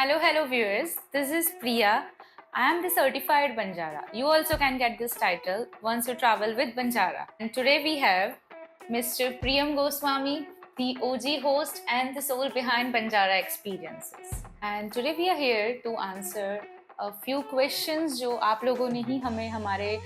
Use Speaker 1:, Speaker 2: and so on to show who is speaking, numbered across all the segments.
Speaker 1: Hello, viewers. This is Priya. I am the certified Banjara. You also can get this title once you travel with Banjara. And today we have Mr. Priyam Goswami, the OG host and the soul behind Banjara experiences. And today we are here to answer a few questions जो आप लोगों ने ही हमें हमारे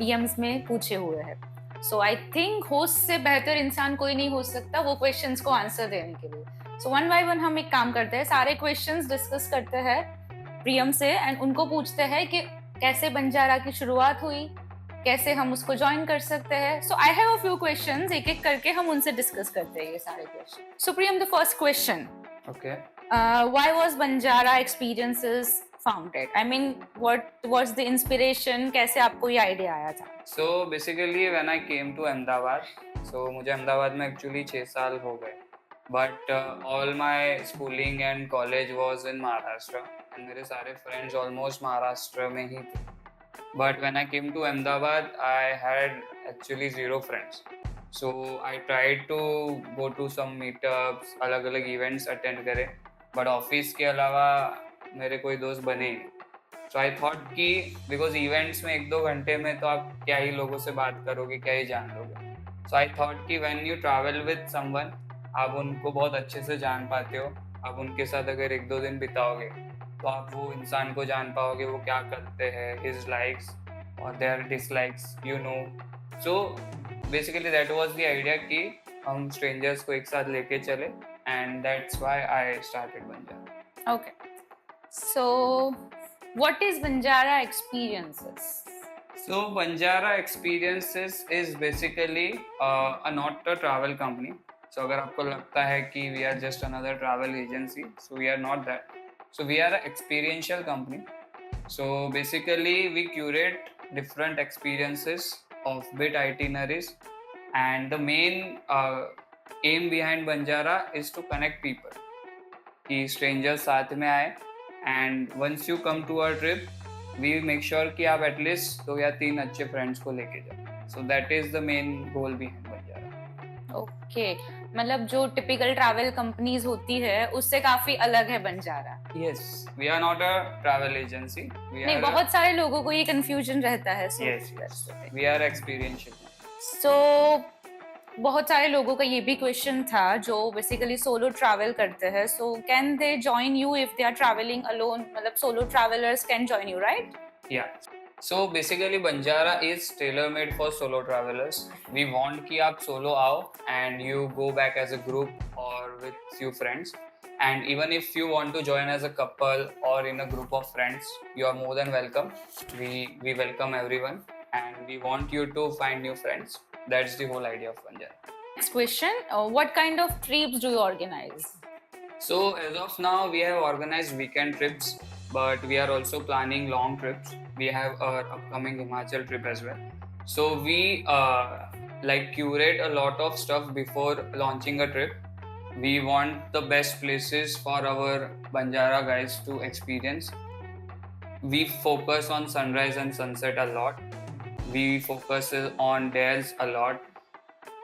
Speaker 1: DMs में पूछे हुए हैं. So I think host से बेहतर इंसान कोई नहीं हो सकता वो questions को आंसर देने के लिए. सो वन बाय वन हम एक काम करते हैं, सारे क्वेश्चंस डिस्कस करते हैं प्रियम से एंड उनको पूछते हैं कि कैसे बंजारा की शुरुआत हुई, कैसे हम उसको ज्वाइन कर सकते हैं. So I have a few questions, एक एक करके हम उनसे डिस्कस करते हैं ये सारे question. So Priyam, the first question,
Speaker 2: Okay.
Speaker 1: Why was Banjara experiences founded? I mean what was the inspiration, कैसे आपको ये आइडिया आया था?
Speaker 2: So basically when I came to Ahmedabad, so मुझे अहमदाबाद में एक्चुअली 6 साल हो गए, but all my schooling and college was in Maharashtra and मेरे सारे फ्रेंड्स ऑलमोस्ट महाराष्ट्र में ही थे. But when I came to Ahmedabad I had actually zero friends. So I tried to go to some meetups, अलग अलग इवेंट्स अटेंड करे, but office के अलावा मेरे कोई दोस्त बने ही नहीं. सो आई थॉट कि बिकॉज इवेंट्स में 1-2 घंटे में तो आप क्या ही लोगों से बात करोगे, क्या ही जान लोगे. सो आई थॉट कि when you travel with someone, आप उनको बहुत अच्छे से जान पाते हो. आप उनके साथ अगर 1-2 दिन बिताओगे तो आप वो इंसान को जान पाओगे, वो क्या करते हैं, हिज लाइक्स और their dislikes, you know. So basically that was the idea कि हम स्ट्रेंजर्स को एक साथ लेके चले, and that's why I started Banjara.
Speaker 1: Okay. So, what is Banjara experiences?
Speaker 2: So Banjara Experiences is basically not a travel company. So अगर आपको लगता है कि we are just another travel agency, so we are not that. So we are an experiential company. So basically we curate different experiences of bit itineraries, and the main aim behind Banjara is to connect people. कि strangers साथ में आए, and once you come to our trip, we make sure कि आप at least 2 या 3 अच्छे friends को लेके जाओ. सो that is the main goal behind Banjara.
Speaker 1: Okay, मतलब जो टिपिकल ट्रैवल कंपनीज होती है उससे काफी अलग है Banjara.
Speaker 2: Yes, we are not a travel agency.
Speaker 1: नहीं, बहुत सारे लोगों को ये कंफ्यूजन रहता है.
Speaker 2: Yes, we are experiential.
Speaker 1: So बहुत सारे लोगों का ये भी क्वेश्चन था जो बेसिकली सोलो ट्रैवल करते हैं. So can they join you if they are travelling alone? मतलब solo travellers can join you, right?
Speaker 2: Yeah, so basically Banjara is tailor made for solo travelers. We want कि आप solo आओ and you go back as a group or with few friends, and even if you want to join as a couple or in a group of friends, you are more than welcome. We welcome everyone and we want you to find new friends. That's the whole idea of Banjara.
Speaker 1: Next question, what kind of trips do you organize?
Speaker 2: So as of now we have organized weekend trips, but we are also planning long trips. We have our upcoming Himachal trip as well. So we like curate a lot of stuff before launching a trip. We want the best places for our Banjara guys to experience. We focus on sunrise and sunset a lot. We focus on dales a lot.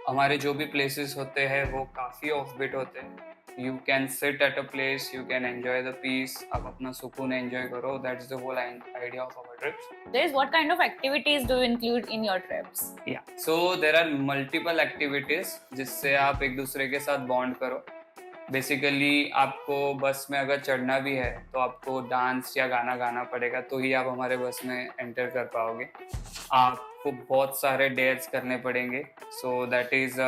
Speaker 2: हमारे जो भी places होते हैं वो काफ़ी off beat होते हैं. You can sit at a place, you can enjoy the peace, आप अपना सुकून enjoy करो. That's the whole idea of our trips.
Speaker 1: There's what kind of activities do you include in your trips?
Speaker 2: Yeah, so there are multiple activities जिससे आप एक दूसरे के साथ bond करो. बेसिकली आपको बस में अगर चढ़ना भी है तो आपको डांस या गाना गाना पड़ेगा, तो ही आप हमारे बस में एंटर कर पाओगे. आपको बहुत सारे डेयर्स करने पड़ेंगे. सो that is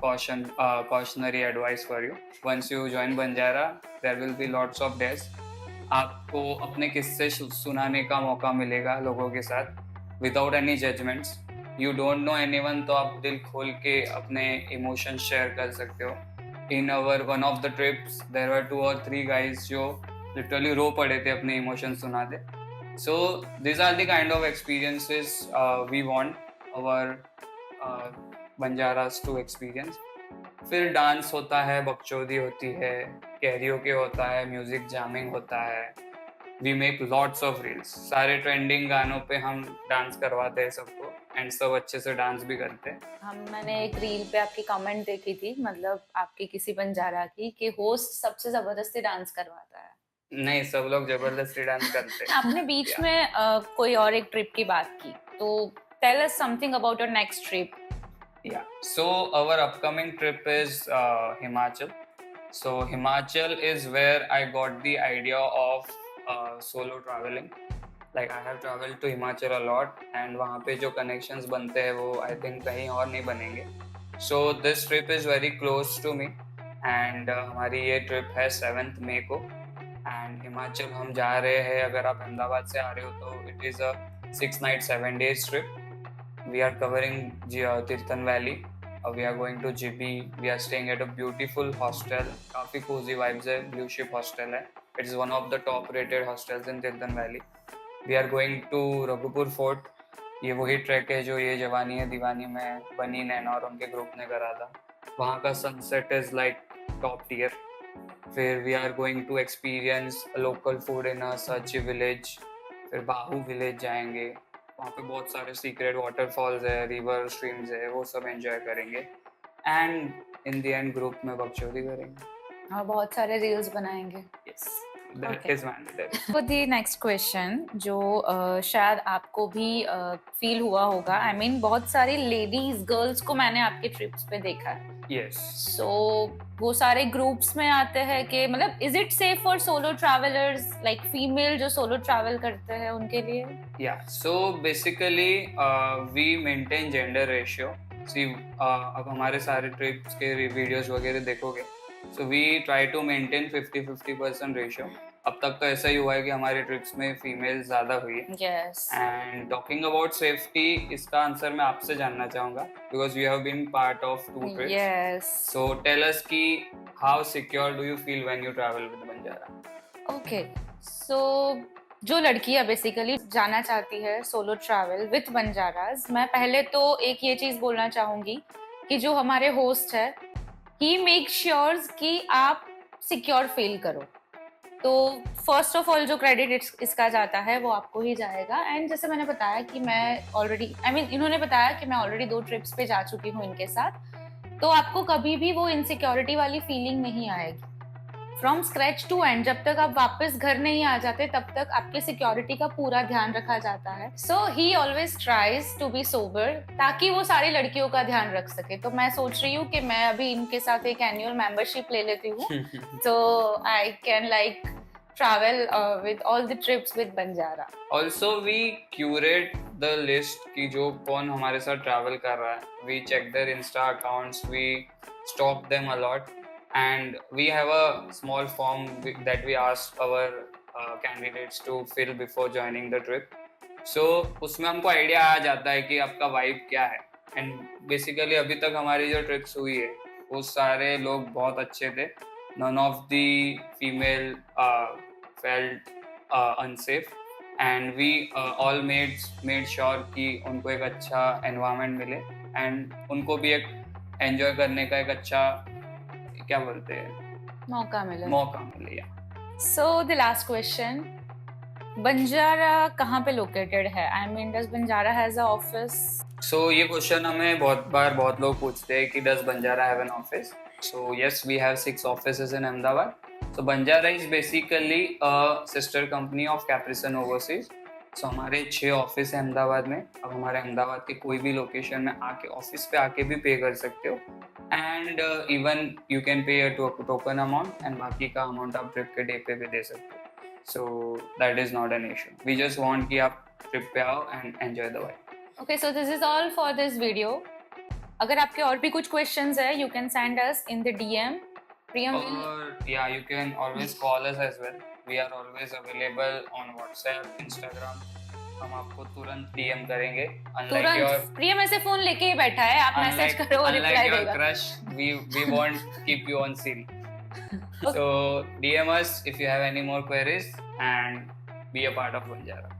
Speaker 2: cautionary advice for you. Once you join Banjara, there will be lots of days. आपको अपने किस्से सुनाने का मौका मिलेगा लोगों के साथ without any judgments. You don't know anyone, तो आप दिल खोल के अपने emotions share कर सकते हो. In our one of the trips, there were 2 or 3 guys जो literally रो पड़े थे अपने emotions सुनाते. So these are the kind of experiences we want our Banjaras to experience. फिर डांस होता है, बकचोदी होती है, कैरियोके होता है, म्यूजिक जैमिंग होता है. We make lots of reels. सारे ट्रेंडिंग गानों पे हम डांस करवाते हैं सबको, एंड सब अच्छे से डांस भी करते हैं.
Speaker 1: मैंने एक रील पे आपकी कमेंट देखी थी, मतलब आपकी किसी बंजारा की, कि होस्ट सबसे जबरदस्ती डांस करवाता है.
Speaker 2: नहीं, सब लोग जबरदस्ती डांस करते हैं।
Speaker 1: आपने बीच
Speaker 2: Yeah.
Speaker 1: में कोई और एक ट्रिप की बात की, तो tell us something about your next trip.
Speaker 2: Yeah. So our upcoming trip is Himachal. So Himachal is where I got the idea of solo traveling. Like I have traveled to Himachal a lot, and वहाँ पे जो connections बनते हैं वो I think कहीं और नहीं बनेंगे. So this trip is very close to me, and हमारी ये trip है 7th May को. And हिमाचल हम जा रहे हैं, अगर आप अहमदाबाद से आ रहे हो तो it is a 6 night 7 days trip. We are covering Tirthan Valley. We are going to GB. We are staying at a beautiful hostel. काफी cozy vibes है. Blue Ship hostel है. It is one of the top rated hostels in Tirthan Valley. We are going to Raghupur Fort. ये वही track है जो ये जवानी है दीवानी में बनी नैना और उनके ग्रुप ने करा था. वहाँ का sunset is like top tier. फिर we are going to experience local food in a such village. फिर बाहू विलेज जाएंगे. वहाँ पे बहुत सारे सीक्रेट वाटरफॉल्स है, रिवर स्ट्रीम्स है, वो सब एंजॉय करेंगे. And in the end group में बकचोदी करेंगे.
Speaker 1: और बहुत सारे रील्स बनाएंगे.
Speaker 2: Yes, that
Speaker 1: Okay.
Speaker 2: Is mandatory.
Speaker 1: तो दी नेक्स्ट क्वेश्चन जो शायद आपको भी फील हुआ होगा. आई मीन बहुत सारी लेडीज गर्ल्स को मैंने आपके ट्रिप्स पे देखा है.
Speaker 2: यस.
Speaker 1: सो वो सारे ग्रुप्स में आते हैं कि मतलब is it safe for solo travellers, like female जो सोलो ट्रैवल करते हैं उनके लिए?
Speaker 2: Yeah, so basically we maintain gender ratio. See, अब हमारे सारे ट्रिप्स के वीडियोस वगैरह देखोगे, so we try to maintain 50-50% ratio. अब तक तो ऐसा ही हुआ है कि हमारे ट्रिप्स में फीमेल ज़्यादा हुई है.
Speaker 1: Yes.
Speaker 2: And talking about safety, इसका आंसर मैं आपसे जानना चाहूँगा because you have been part of 2 trips.
Speaker 1: Yes.
Speaker 2: So tell us कि how secure do you feel when you travel with Banjara?
Speaker 1: Okay, so जो लड़कियां बेसिकली जाना चाहती है सोलो ट्रैवल विथ बंजाराज, मैं पहले तो एक ये चीज बोलना चाहूंगी कि जो हमारे होस्ट है ही मेक श्योर्स कि आप सिक्योर फील करो. तो फर्स्ट ऑफ ऑल जो क्रेडिट इसका जाता है वो आपको ही जाएगा. एंड जैसे मैंने बताया कि मैं ऑलरेडी इन्होंने बताया कि मैं ऑलरेडी 2 ट्रिप्स पे जा चुकी हूँ इनके साथ, तो आपको कभी भी वो इनसिक्योरिटी वाली फीलिंग नहीं आएगी. फ्रॉम स्क्रैच टू एंड जब तक आप वापस घर नहीं आ जाते तब तक आपके सिक्योरिटी का पूरा ध्यान रखा जाता है. So he always tries to be sober ताकि वो सारी लड़कियों का ध्यान रख सके. तो मैं सोच रही हूँ कि मैं अभी इनके साथ एक एनुअल मेंबरशिप ले लेती हूँ तो I can like travel with all the trips with Banjara.
Speaker 2: Also we curate the list कि जो कौन हमारे साथ travel कर रहा है. We check their Insta accounts, we stalk them a lot, and we have a small form that we ask our candidates to fill before joining the trip. So उसमें हमको आइडिया आ जाता है कि आपका वाइब क्या है. And basically अभी तक हमारी जो ट्रिप्स हुई है वो सारे लोग बहुत अच्छे थे. None of the female felt unsafe, and we all made sure कि उनको एक अच्छा environment मिले and उनको भी एक enjoy करने का एक अच्छा क्या बोलते हैं
Speaker 1: मौका मिले.
Speaker 2: या.
Speaker 1: So the last question, Banjara कहाँ पे लोकेटेड है? I mean does Banjara has a office?
Speaker 2: So ये क्वेश्चन हमें बहुत बार बहुत लोग पूछते हैं कि does Banjara have an office? So yes, we have 6 offices in Ahmedabad. So Banjara is basically a sister company of Capricon Overseas. So हमारे 6 ऑफिस है अहमदाबाद में. अब हमारे अहमदाबाद के कोई भी लोकेशन में आके ऑफिस पे आके भी पे कर सकते हो. And even you can pay token amount and बाकी का अमाउंट आप ट्रिप के डे पे भी दे सकते हो. So that is not an issue. We just want कि आप ट्रिप पे आओ and enjoy the vibe.
Speaker 1: Okay, so this is all for this video. अगर आपके और भी कुछ क्वेश्चंस है you can send us in the DM. Priyam
Speaker 2: और या you can always call us as well. We are always available on WhatsApp, Instagram. हम आपको तुरंत डीएम करेंगे. अनलाइक योर
Speaker 1: प्रियम ऐसे फोन लेके ही बैठा है, आप मैसेज करो और रिप्लाई देगा.
Speaker 2: Crush, we won't keep you on Siri. So DM us if you have any more queries and be a part of Banjara.